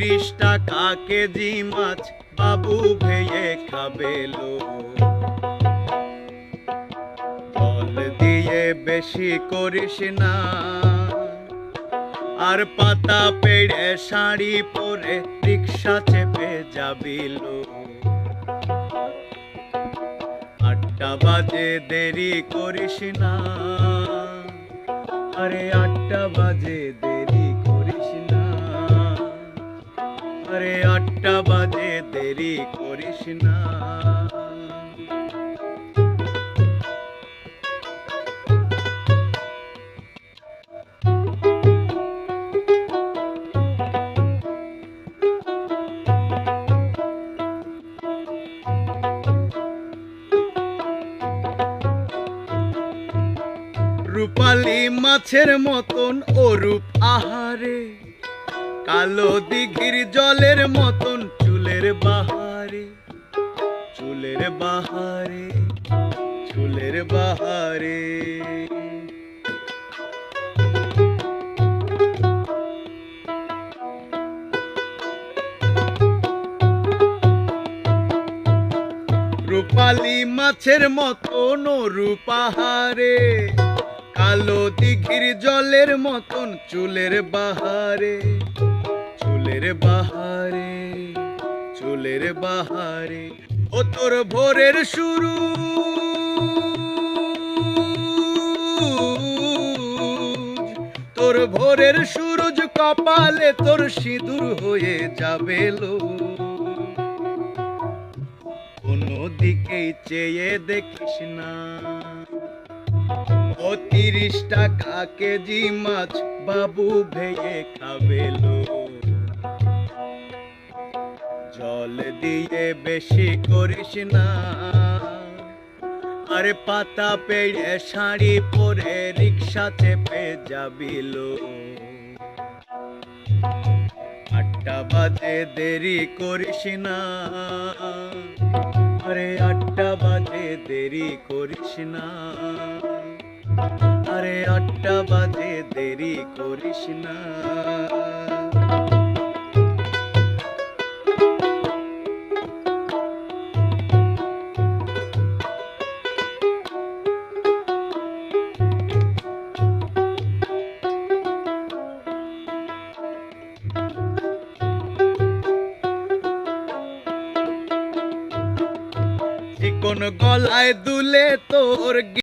30 টাকা কেজি মাছ বাবু ভেয়ে খাবে লো। জল দিয়ে বেশি করিস না, আর পাতা পেড়ে শাড়ি পরে রিক্সা চেপে যাবি লো। 8টা বাজে দেরি করিস না, আরে 8টা বাজে দেরি করিস না, আরে 8টা বাজে দেরি করিস না। রূপালী মাছের মতন অরূপ আহারে, কালো দিঘির জলের মতন চুলের বাহারে, চুলের বাহারে, চুলের বাহারে। রূপালী মাছের মতন অরূপ আহারে, কালো দিঘির জলের মতন চুলের বাহারে, চুলের বাহারে, চুলের বাহারে। ও তোর ভোরের শুরু, তোর ভোরের সূরজ কপালে তোর সিঁদুর হয়ে যাবে লো। কোনো দিকেই চেয়ে দেখিস না, ও 30 টাকা কেজি মাছ বাবু ভেয়ে খাবে লো। জল দিয়ে বেশি করিস না, আরে পাতা পেড়ে শাড়ি পরে রিক্সা চেপে যাবি লো। 8টা বাজে দেরি করিস না, আরে 8টা বাজে দেরি করিস না, আরে 8টা বাজে দেরি করিস না। চিকন গলায় দুলে তোর